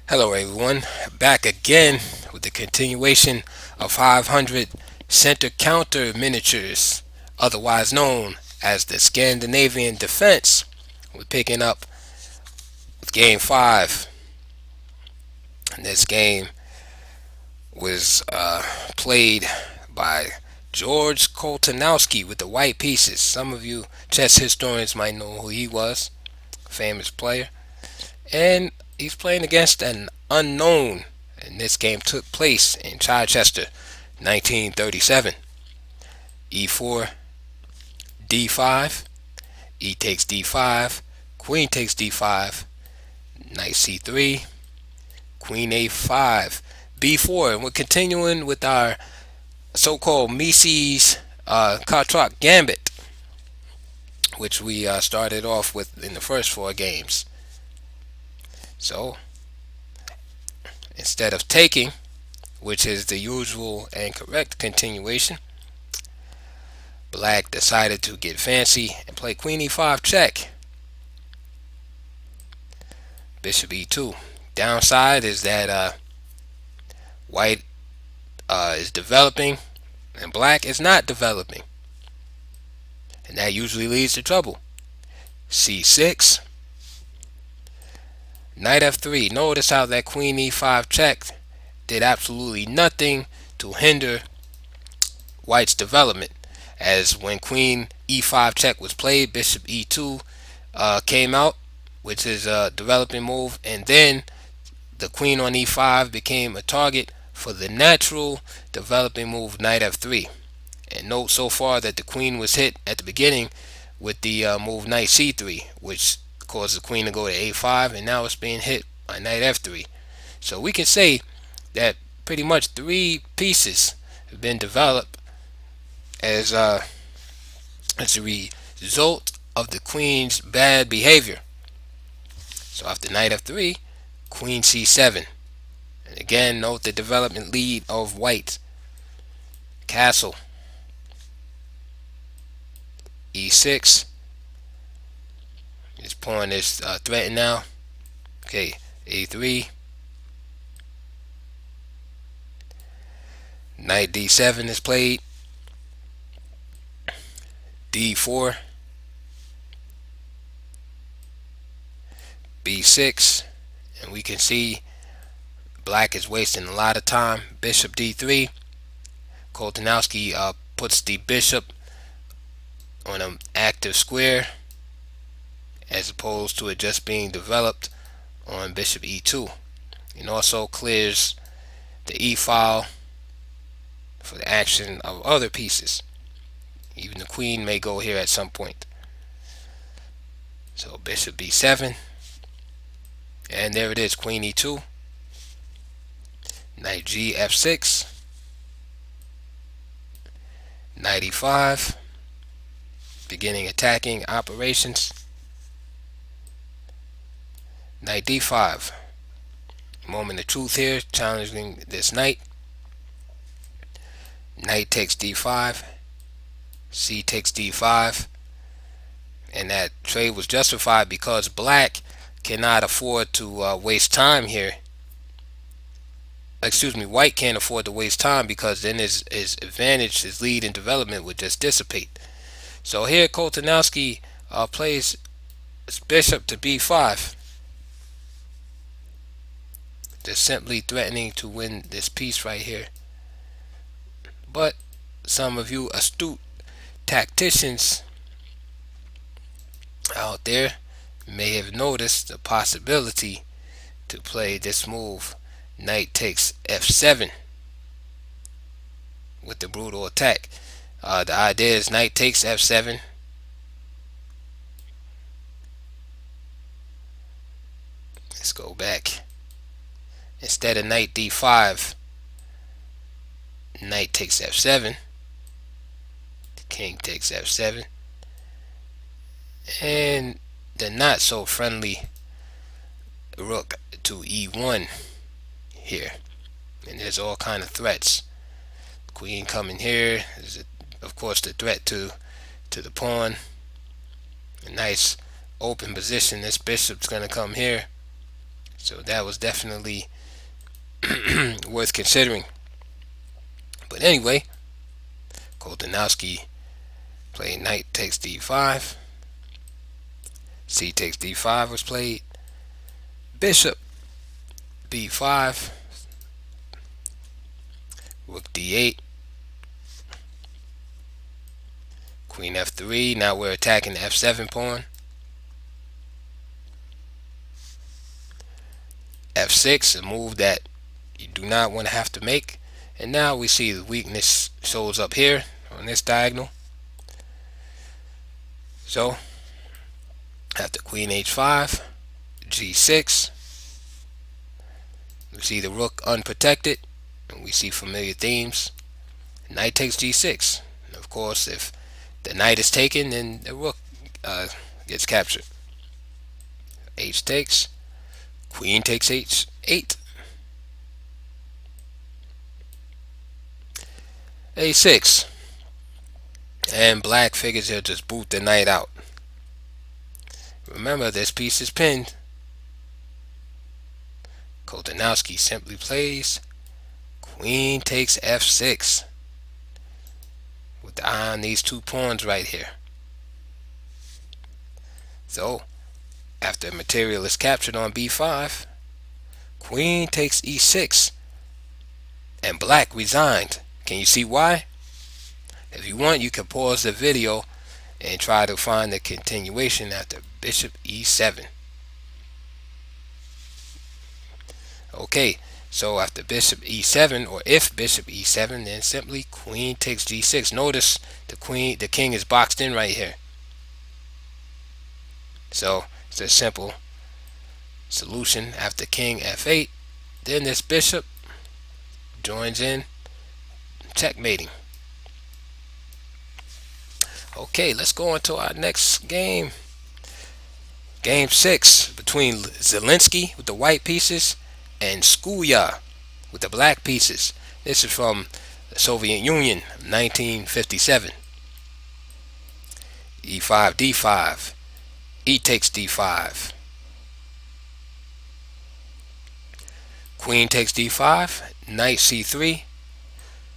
Hello everyone, back again with the continuation of 500 center counter miniatures, otherwise known as the Scandinavian defense. We're picking up game 5, and this game was played by George Koltanowski with the white pieces. Some of you chess historians might know who he was, famous player. And he's playing against an unknown. And this game took place in Chichester, 1937. E4, D5, E takes D5, Queen takes D5, Knight C3, Queen A5, B4. And we're continuing with our so-called mieses-kotrc gambit, which we started off with in the first four games. So instead of taking, which is the usual and correct continuation, Black decided to get fancy and play Queen E5 check. Bishop E2. Downside is that White is developing and Black is not developing, and that usually leads to trouble. C6. Knight F3. Notice how that Queen E5 check did absolutely nothing to hinder White's development, as when Queen E5 check was played, Bishop E2 came out, which is a developing move, and then the Queen on E5 became a target for the natural developing move Knight F3. And note so far that the Queen was hit at the beginning with the move Knight C3, which caused the Queen to go to A5, and now it's being hit by Knight F3. So we can say that pretty much three pieces have been developed as a result of the Queen's bad behavior. So after Knight F3, Queen C7. And again, note the development lead of White. Castle. E6. His pawn is threatened now. Okay, A3. Knight D7 is played. D4. B6. And we can see Black is wasting a lot of time. Bishop D3. Koltanowski puts the bishop on an active square, as opposed to it just being developed on Bishop E2. And also clears the E file for the action of other pieces. Even the Queen may go here at some point. So Bishop B7. And there it is, Queen E2. Knight G F6. Knight E5. Beginning attacking operations. Knight D5. Moment of truth here, challenging this knight. Knight takes D5. C takes D5. And that trade was justified because Black cannot afford to waste time here. White can't afford to waste time, because then his advantage, his lead in development, would just dissipate. So here Koltanowski plays bishop to B5, just simply threatening to win this piece right here. But some of you astute tacticians out there may have noticed the possibility to play this move, Knight takes F7, with the brutal attack. The idea is Knight takes F7. Let's go back. Instead of Knight D5, Knight takes F7. King takes F7. And the not so friendly Rook to E1 here. And there's all kind of threats. Queen coming here is, of course, the threat to the pawn. A nice open position. This bishop's going to come here. So that was definitely worth considering. But anyway, Koltanowski played knight takes d5. C takes d5 was played. Bishop b5. Rook d8. Queen f3. Now we're attacking the f7 pawn. f6, a move that you do not want to have to make. And now we see the weakness shows up here on this diagonal. So after queen h5, g6, we see the rook unprotected, and we see familiar themes. Knight takes g6. And of course, if the knight is taken, then the rook gets captured. H takes. Queen takes h8. a6. And black figures he'll just boot the knight out. Remember, this piece is pinned. Koltanowski simply plays queen takes f6 with the eye on these two pawns right here. So after material is captured on b5, queen takes e6, and black resigned. Can you see why? If you want, you can pause the video and try to find the continuation after bishop e7. Okay, so after bishop e7, or if bishop e7, then simply queen takes g6. Notice the king is boxed in right here. So it's a simple solution. After king f8, then this bishop joins in, checkmating. Okay, let's go on to our next game. Game 6 between Zelensky with the white pieces and Skuya with the black pieces. This is from the Soviet Union, 1957. e5, d5. E takes d5. Queen takes d5. Knight c3.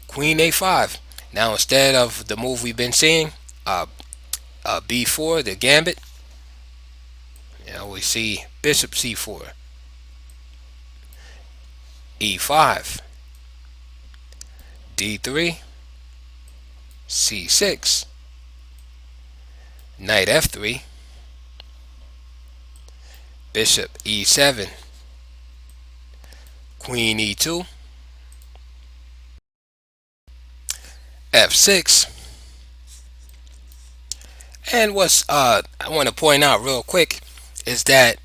Queen a5. Now instead of the move we've been seeing, b4, the gambit, we see bishop c4. e5, d3, c6, knight f3, bishop e7, queen e2, f6. And what's I want to point out real quick is that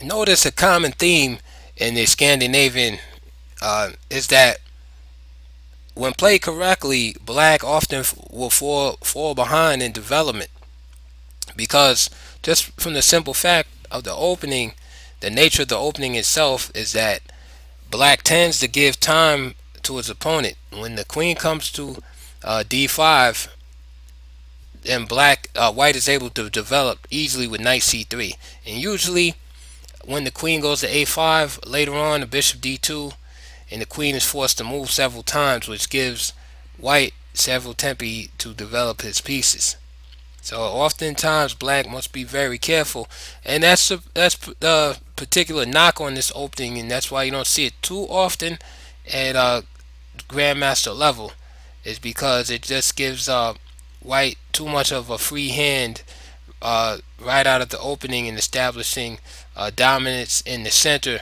notice a common theme in the Scandinavian is that when played correctly, black often will fall behind in development, because just from the simple fact of the opening, the nature of the opening itself is that black tends to give time to his opponent. When the queen comes to d5, then white is able to develop easily with knight c3. And usually when the queen goes to a5, later on the bishop d2, and the queen is forced to move several times, which gives white several tempi to develop his pieces. So oftentimes black must be very careful, and that's the particular knock on this opening, and that's why you don't see it too often at grandmaster level, is because it just gives white too much of a free hand right out of the opening, and establishing dominance in the center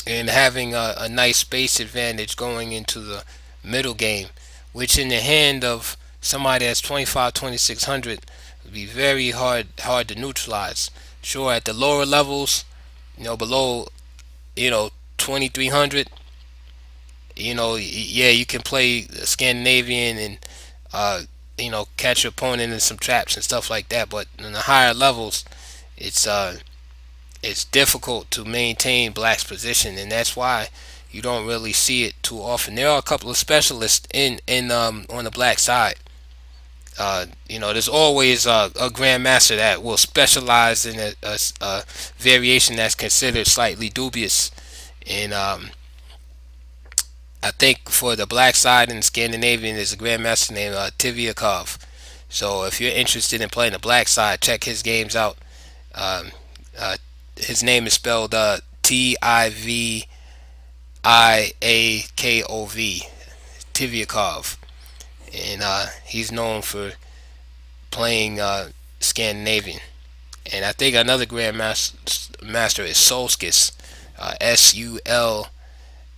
and having a nice space advantage going into the middle game, which in the hand of somebody that's 2600 would be very hard to neutralize. Sure, at the lower levels, below 2300, yeah, you can play Scandinavian and catch your opponent in some traps and stuff like that. But in the higher levels, it's difficult to maintain black's position, and that's why you don't really see it too often. There are a couple of specialists in on the black side, There's always a grandmaster that will specialize in a variation that's considered slightly dubious. And I think for the black side in Scandinavian, there's a grandmaster named Tiviakov. So if you're interested in playing the black side, check his games out. Um, uh, his name is spelled Tiviakov, Tiviakov, and he's known for playing Scandinavian. And I think another grandmaster is Solskis,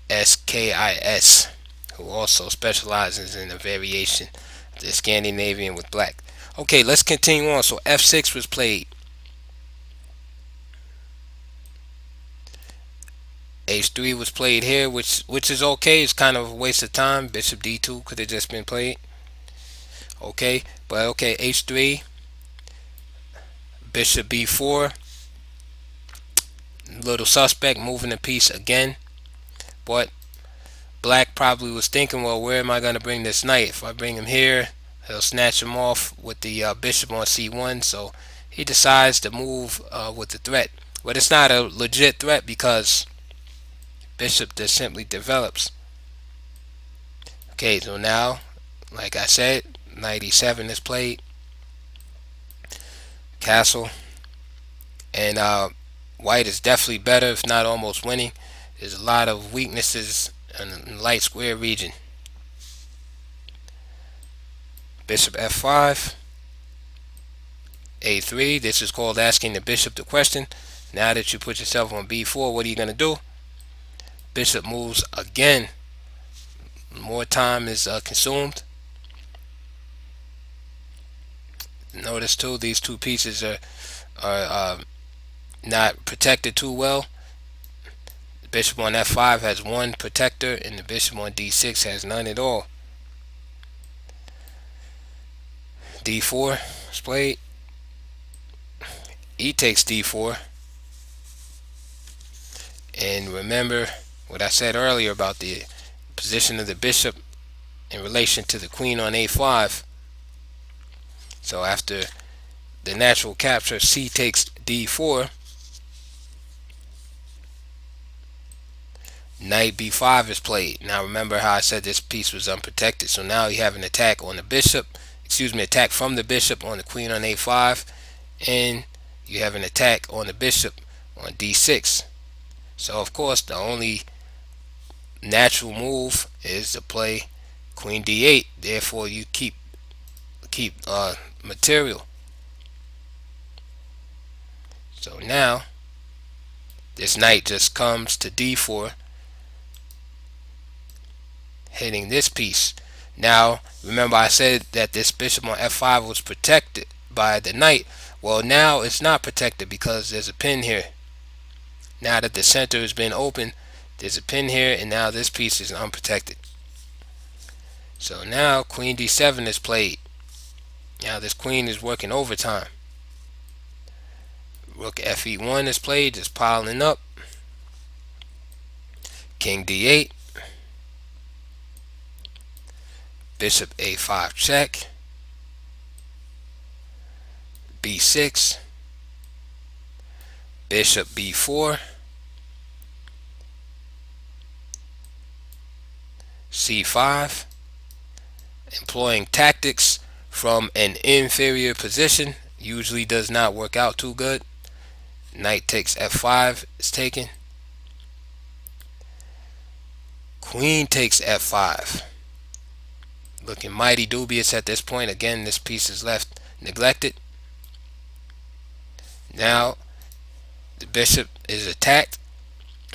Sulskis, who also specializes in a variation of the Scandinavian with black. Okay, let's continue on. So f6 was played. H3 was played here, which is okay. It's kind of a waste of time. Bishop d2 could have just been played. Okay, but okay, h3, bishop b4, little suspect, moving the piece again. But black probably was thinking, well, where am I going to bring this knight? If I bring him here, he'll snatch him off with the bishop on c1. So he decides to move with the threat. But it's not a legit threat because bishop just simply develops. Okay, so now, like I said, knight e7 is played. Castle. And white is definitely better, if not almost winning. There's a lot of weaknesses in the light square region. Bishop f5, a3. This is called asking the bishop the question. Now that you put yourself on b4, what are you going to do? Bishop moves again. More time is consumed. Notice too, these two pieces are not protected too well. The bishop on f5 has one protector, and the bishop on d6 has none at all. d4 is played. E takes d4. And remember what I said earlier about the position of the bishop in relation to the queen on a5. So after the natural capture, c takes d4. Knight b5 is played. Now remember how I said this piece was unprotected. So now you have an attack on the bishop. Attack from the bishop on the queen on a5. And you have an attack on the bishop on d6. So of course the only natural move is to play queen d8. Therefore you keep material. So now this knight just comes to d4, hitting this piece. Now remember I said that this bishop on f5 was protected by the knight. Well, now it's not protected because there's a pin here. Now that the center has been open, there's a pin here, and now this piece is unprotected. So now queen d7 is played. Now this queen is working overtime. Rook fe1 is played, just piling up. King d8. Bishop a5 check. b6. Bishop b4. c5. Employing tactics from an inferior position usually does not work out too good. Knight takes f5 is taken. Queen takes f5. Looking mighty dubious at this point. Again, this piece is left neglected. Now the bishop is attacked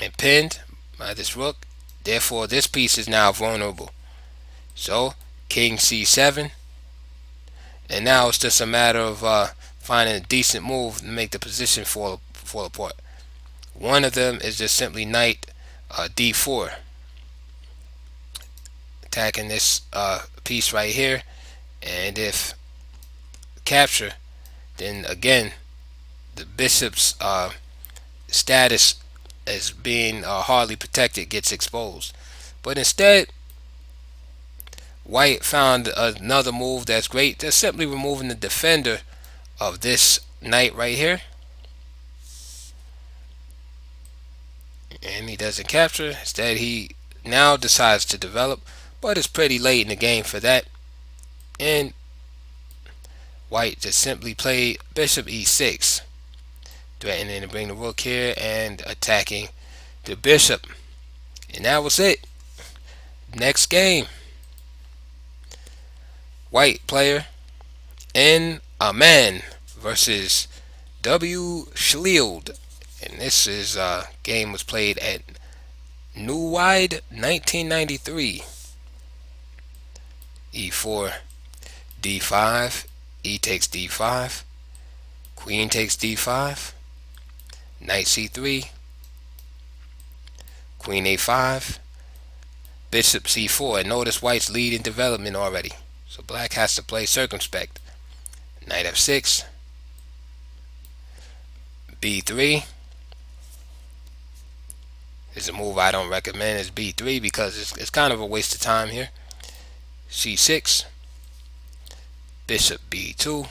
and pinned by this rook. Therefore this piece is now vulnerable. So king c7. And now it's just a matter of finding a decent move to make the position fall apart. One of them is just simply knight d4. Attacking this piece right here. And if capture, then again the bishop's status as being hardly protected gets exposed. But instead, White found another move that's great, just simply removing the defender of this knight right here, and he doesn't capture. Instead, he now decides to develop, but it's pretty late in the game for that, and White just simply played bishop e6, threatening to bring the rook here and attacking the bishop. And that was it. Next game, White player N a man versus W Schlield, and this is game was played at Neuwied 1993. E4, D5, E takes D5, Queen takes D5, Knight C3, Queen A5, Bishop C4. And notice White's lead in development already, so Black has to play circumspect. Knight F6, B3 is a move I don't recommend. Is B3 because it's kind of a waste of time here. C6, Bishop B2,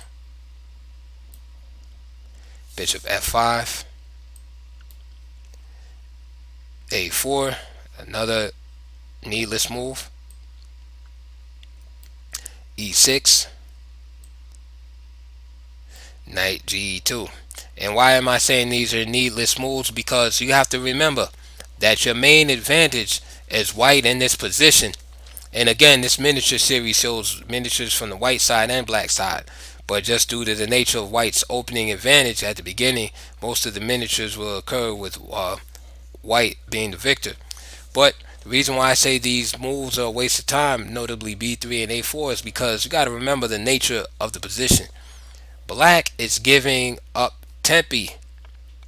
Bishop F5, A4, another needless move, E6, Knight G2. And why am I saying these are needless moves? Because you have to remember that your main advantage is White in this position. And again, this miniature series shows miniatures from the white side and black side. But just due to the nature of White's opening advantage at the beginning, most of the miniatures will occur with White being the victor. But the reason why I say these moves are a waste of time, notably B3 and A4, is because you got to remember the nature of the position. Black is giving up tempi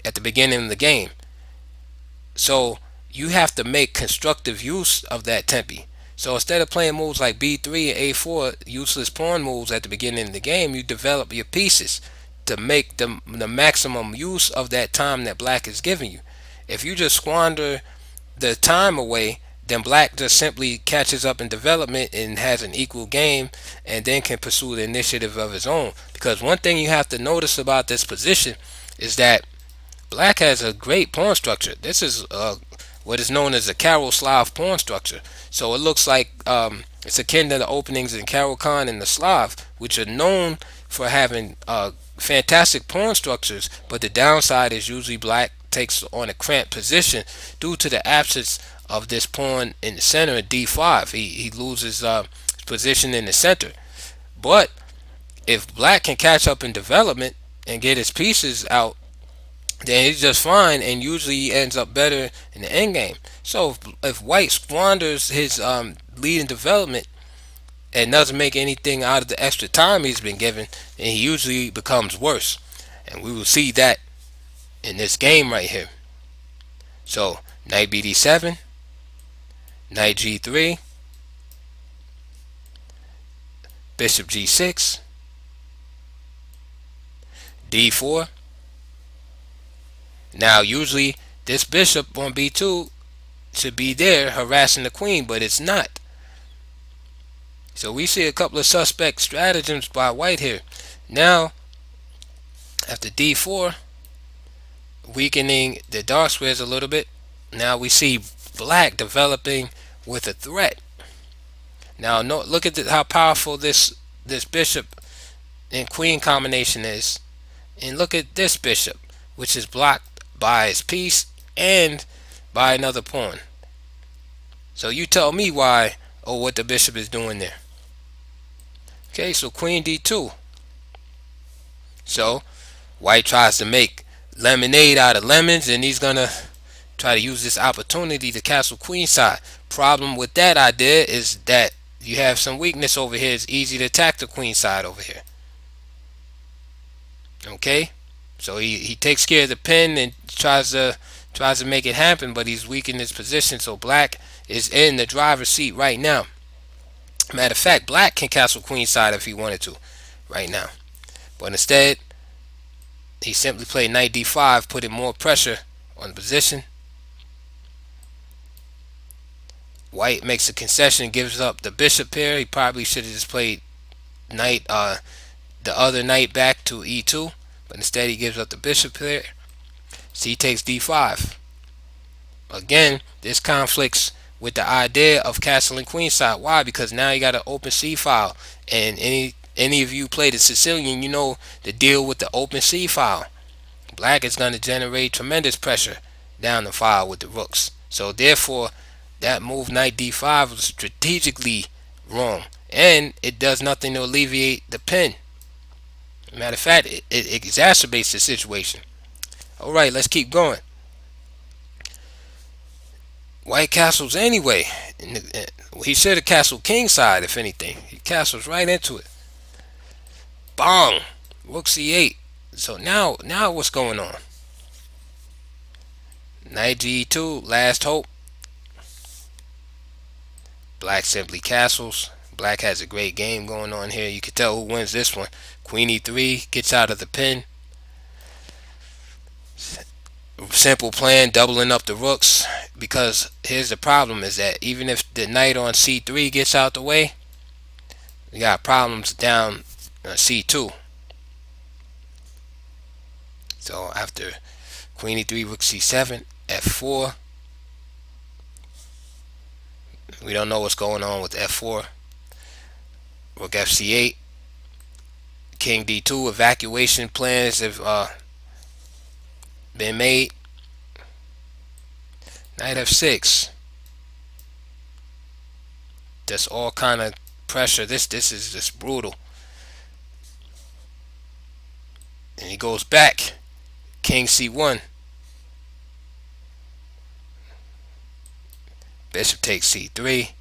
at the beginning of the game. So you have to make constructive use of that tempi. So instead of playing moves like B3 and A4, useless pawn moves at the beginning of the game, you develop your pieces to make the maximum use of that time that Black is giving you. If you just squander the time away, then Black just simply catches up in development and has an equal game, and then can pursue the initiative of his own. Because one thing you have to notice about this position is that Black has a great pawn structure. This is what is known as a Karel Slav pawn structure. So it looks like it's akin to the openings in Karel Khan and the Slav, which are known for having fantastic pawn structures. But the downside is usually Black takes on a cramped position due to the absence of this pawn in the center at D5. He loses his position in the center. But if Black can catch up in development and get his pieces out, then he's just fine, and usually he ends up better in the end game. So if White squanders his lead in development and doesn't make anything out of the extra time he's been given, then he usually becomes worse. And we will see that in this game right here. So Knight BD7, Knight G3, Bishop G6, D4. Now usually this bishop on B2 should be there harassing the queen, but it's not. So we see a couple of suspect stratagems by White here. Now after D4, weakening the dark squares a little bit, now we see Black developing with a threat. Now look at how powerful this bishop and queen combination is, and look at this bishop, which is blocked by his piece and by another pawn. So you tell me why or what the bishop is doing there. Okay, so Queen D2. So White tries to make lemonade out of lemons, and he's gonna try to use this opportunity to castle queenside. Problem with that idea is that you have some weakness over here. It's easy to attack the queenside over here. Okay, so he takes care of the pin and tries to make it happen, but he's weak in his position. So Black is in the driver's seat right now. Matter of fact, Black can castle queenside if he wanted to right now, but instead he simply played Knight D5, putting more pressure on the position. White makes a concession, gives up the bishop here. He probably should have just played knight, the other knight back to e2, but instead he gives up the bishop here. C takes d5. Again, this conflicts with the idea of castle and queenside. Why? Because now you got an open C file, and any of you play the Sicilian, you know to deal with the open C file. Black is going to generate tremendous pressure down the file with the rooks. So therefore, that move knight d5 was strategically wrong, and it does nothing to alleviate the pin. Matter of fact, it exacerbates the situation. All right, let's keep going. White castles anyway. He should have castled kingside, if anything. He castles right into it. Bong! Rook c8. So now what's going on? Knight g2, last hope. Black simply castles. Black has a great game going on here. You can tell who wins this one. Queen e3 gets out of the pin. Simple plan, doubling up the rooks, because here's the problem is that even if the knight on c3 gets out the way, you got problems down c2. So after queen e3, rook c7, f4. We don't know what's going on with f4. Rook fc8. King d2. Evacuation plans have been made. Knight f6. That's all kind of pressure. This is just brutal. And he goes back. King c1. Bishop takes c3.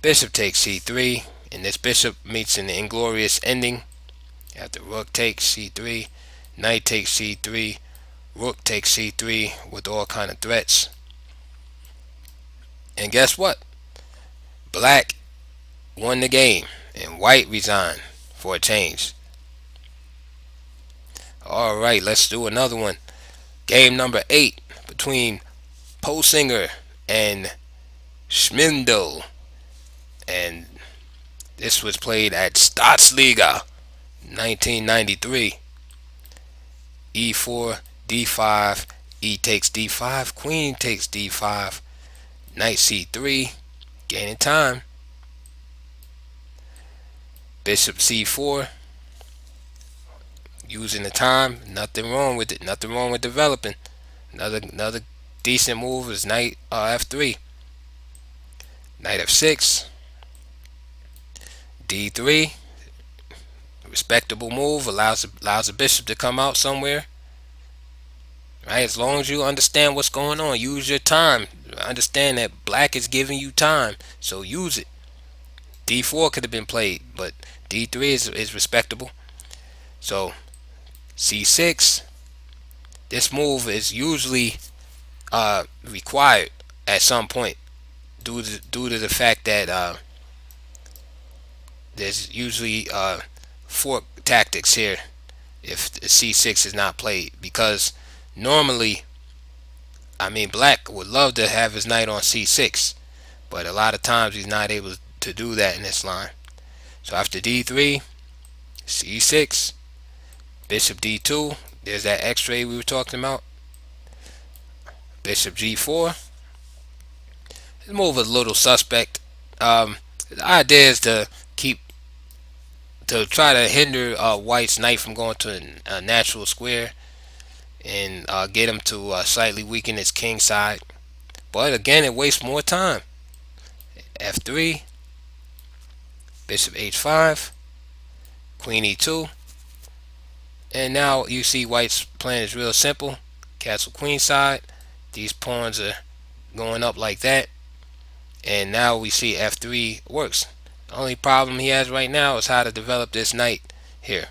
Bishop takes c3. And this bishop meets an inglorious ending. After rook takes c3. Knight takes c3. Rook takes c3 with all kind of threats. And guess what? Black won the game and white resigned for a change. Alright, let's do another one. Game number 8 between Posinger and Schmindel. And this was played at Staatsliga 1993. e4, d5, e takes d5, queen takes d5, knight c3, gaining time. Bishop c4, using the time. Nothing wrong with it. Nothing wrong with developing. Another decent move is knight f3. Knight f6. d3. Respectable move. Allows the bishop to come out somewhere. Right? As long as you understand what's going on, use your time. Understand that black is giving you time, so use it. d4 could have been played, but d3 is respectable. So c6. This move is usually required at some point due to the fact that there's usually fork tactics here if c6 is not played, because normally, I mean, black would love to have his knight on c6, but a lot of times he's not able to do that in this line. So after d3, c6, bishop d2, there's that x-ray we were talking about. Bishop g4. This move is a little suspect. The idea is to try to hinder white's knight from going to a natural square and get him to slightly weaken his king side. But again, it wastes more time. f3, bishop h5, queen e2. And now you see white's plan is real simple. Castle queen side. These pawns are going up like that. And now we see f3 works. The only problem he has right now is how to develop this knight here.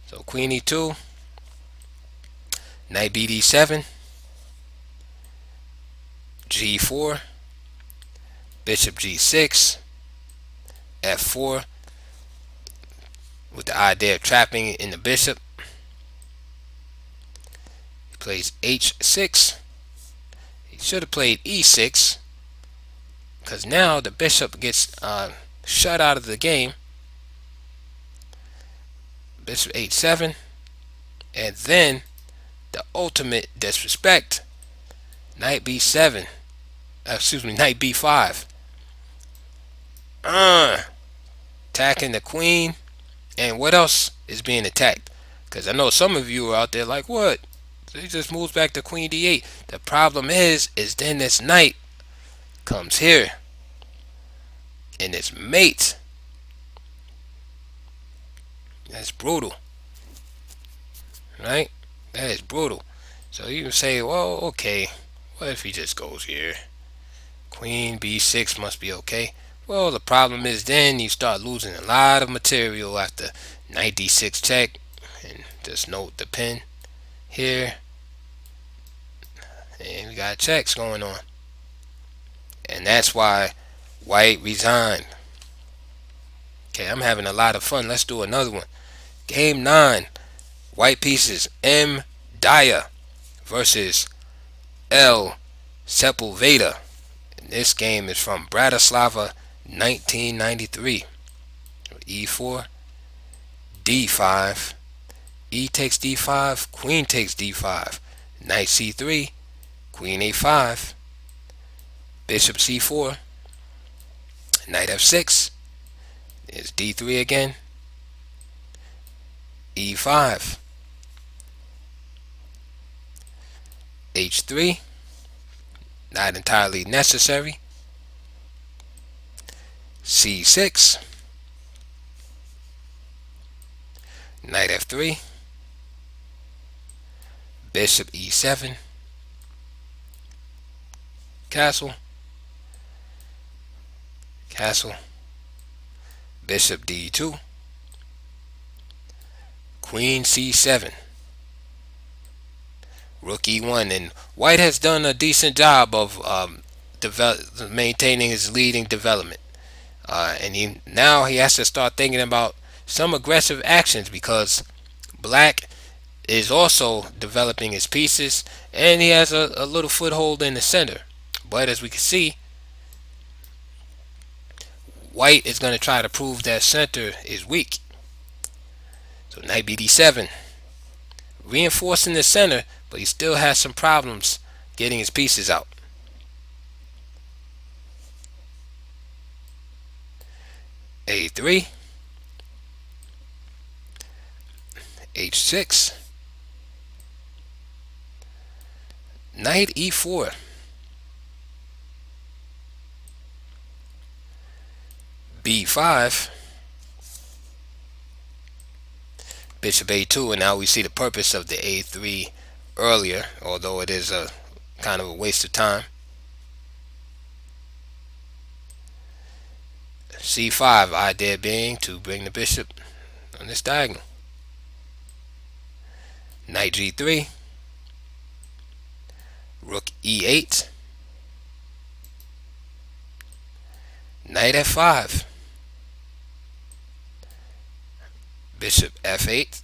So queen e2, knight bd7, g4, bishop g6, f4, with the idea of trapping in the bishop. He plays h6. He should have played e6, because now the bishop gets shut out of the game. Bishop h7, and then the ultimate disrespect, knight b7, knight b5, attacking the queen. And what else is being attacked? Because I know some of you are out there like, what? He just moves back to queen d8. The problem is then this knight comes here, and it's mate. That's brutal, right? That is brutal. So you can say, well, okay, what if he just goes here? Queen b6 must be okay. Well, the problem is then you start losing a lot of material after knight d6 check. And just note the pin here. And we got checks going on. And that's why white resigned. Okay, I'm having a lot of fun. Let's do another one. Game 9. White pieces M. Daya versus L. Sepulveda. And this game is from Bratislava, 1993. E4, D5, E takes D5, Queen takes D5, Knight C3, Queen A5, Bishop C4, Knight F6, there's D3 again, E5, H3, not entirely necessary, C6, Knight F3, Bishop E7, castle, castle, Bishop D2, Queen C7, Rook E1, and White has done a decent job of maintaining his leading development, and now he has to start thinking about some aggressive actions because Black is also developing his pieces, and he has a little foothold in the center. But as we can see, White is going to try to prove that center is weak. So knight bd7, reinforcing the center, but he still has some problems getting his pieces out. A3, H6, Knight E4, B5, Bishop A2, and now we see the purpose of the A3 earlier, although it is a kind of a waste of time. C5, idea being to bring the bishop on this diagonal. Knight G3, Rook E8, Knight F5, Bishop F8,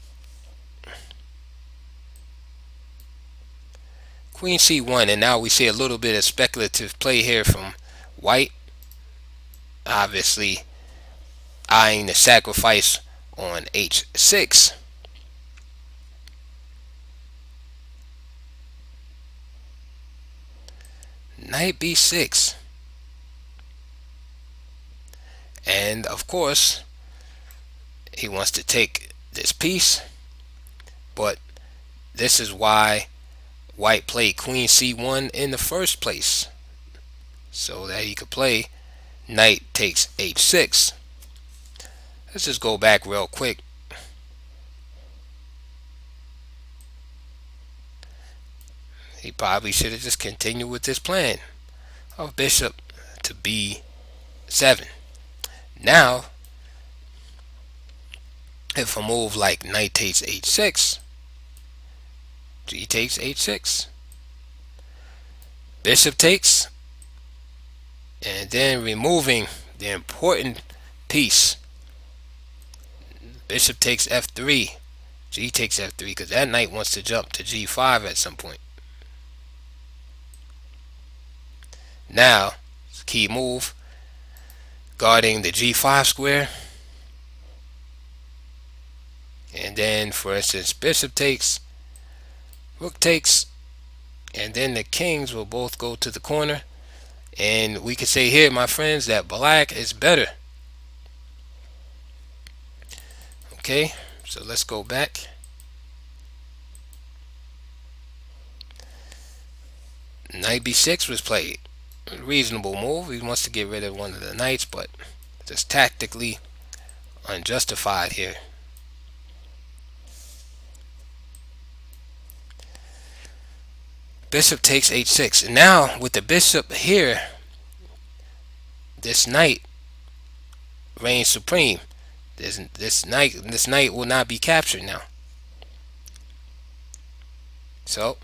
Queen C1, and now we see a little bit of speculative play here from White, obviously eyeing the sacrifice on H6. Knight B6, and of course he wants to take this piece, but this is why White played Queen C1 in the first place, so that he could play Knight takes H6. Let's just go back real quick. He probably should have just continued with this plan of bishop to B7. Now, if a move like knight takes H6, G takes H6, bishop takes, and then removing the important piece, bishop takes F3, G takes F3, because that knight wants to jump to G5 at some point. Now, key move, guarding the g5 square. And then, for instance, bishop takes, rook takes, and then the kings will both go to the corner. And we can say here, my friends, that black is better. Okay, so let's go back. Knight b6 was played. A reasonable move. He wants to get rid of one of the knights, but just tactically unjustified here. Bishop takes h6. And now with the bishop here, this knight reigns supreme. This knight will not be captured now. So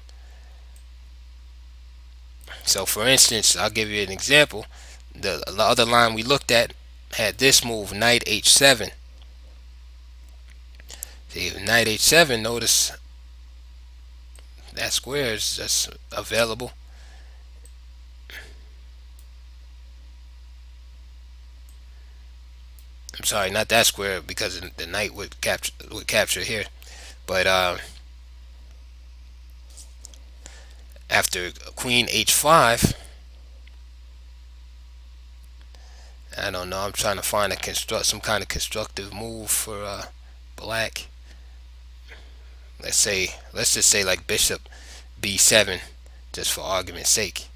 for instance, I'll give you an example. The other line we looked at had this move, knight h7. See, knight h7, notice that square is just available. I'm sorry, not that square, because the knight would capture here. But after queen h5, I don't know. I'm trying to find some kind of constructive move for black. Let's just say like bishop b7, just for argument's sake.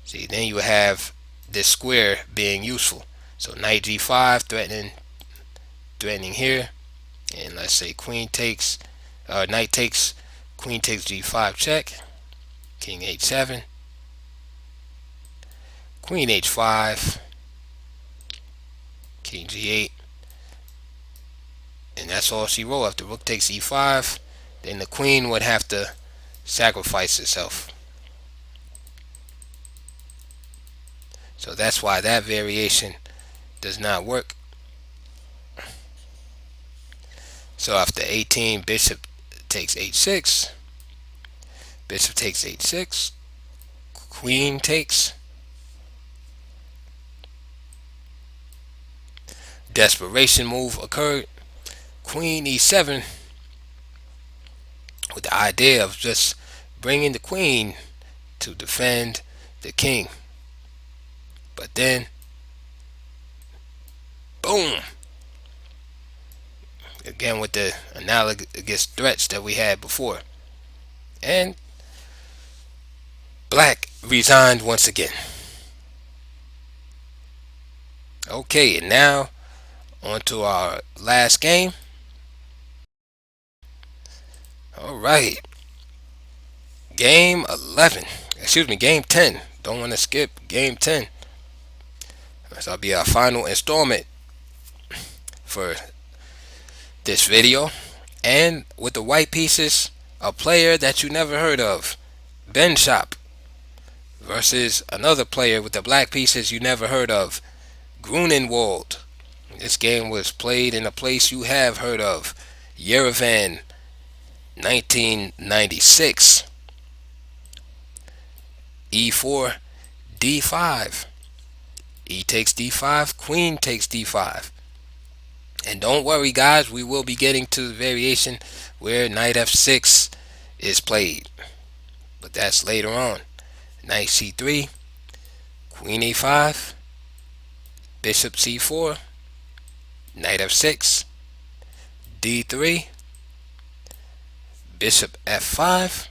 See, then you have this square being useful. So knight g5 threatening here, and let's say queen takes, knight takes, queen takes g5 check, king h7, queen h5, king g8, and that's all she wrote. After rook takes e5, then the queen would have to sacrifice herself. So that's why that variation does not work. So after 18, bishop takes h6, bishop takes h6, queen takes, desperation move occurred, queen e7, with the idea of just bringing the queen to defend the king. But then, boom, again with the analogous threats that we had before, and black resigned once again. Okay, and now on to our last game. Alright, game 11, excuse me, game 10. Don't want to skip game 10. This will be our final installment for this video. And with the white pieces, a player that you never heard of, Ben Shop, versus another player with the black pieces you never heard of, Grunenwald. This game was played in a place you have heard of, Yerevan, 1996. e4, d5, e takes d5, queen takes d5. And don't worry guys, we will be getting to the variation where knight f6 is played, but that's later on. Knight c3, queen a5, bishop c4, knight f6, d3, bishop f5,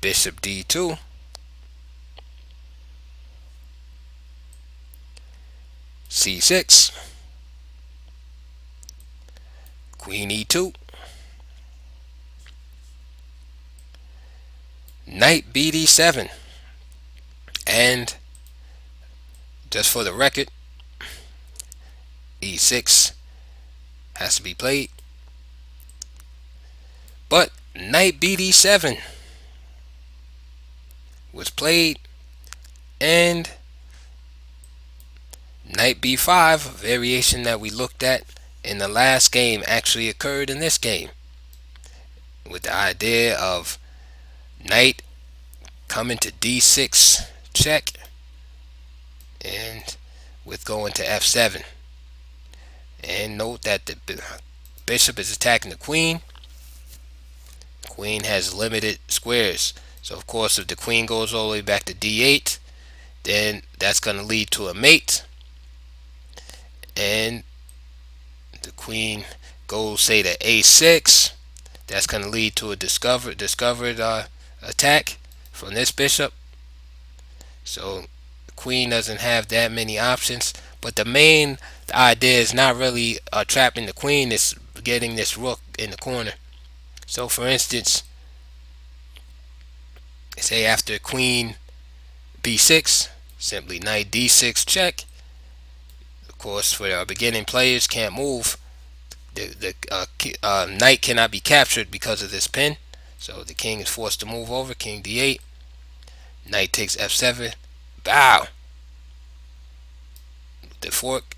bishop d2, c6, queen e2, knight bd7, and just for the record, e6 has to be played. But knight bd7 was played, and knight b5, variation that we looked at in the last game, actually occurred in this game, with the idea of knight coming to d6 check, and with going to f7. And note that the bishop is attacking the queen. Queen has limited squares, so of course if the queen goes all the way back to d8, then that's going to lead to a mate, and the queen goes, say, to a6. That's going to lead to a discovered attack from this bishop. So the queen doesn't have that many options, but the main idea is not really trapping the queen, it's getting this rook in the corner. So for instance, say after queen b6, simply knight d6 check. Of course, for our beginning players, can't move. The knight cannot be captured because of this pin, so the king is forced to move over. King d8, knight takes f7, bow, the fork,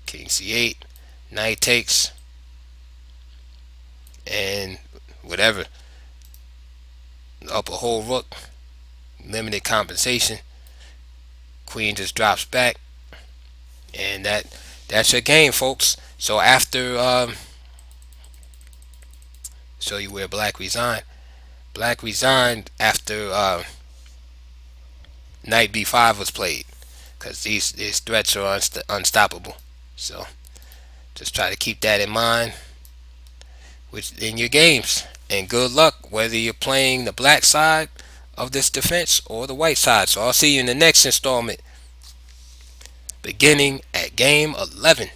king c8, knight takes, and whatever, up a whole rook, limited compensation, queen just drops back, and that's your game, folks. So after show you where black resigned. Black resigned after knight b5 was played, because these threats are unstoppable. So just try to keep that in mind in your games, and good luck whether you're playing the black side of this defense or the white side. So I'll see you in the next installment, beginning at game 11.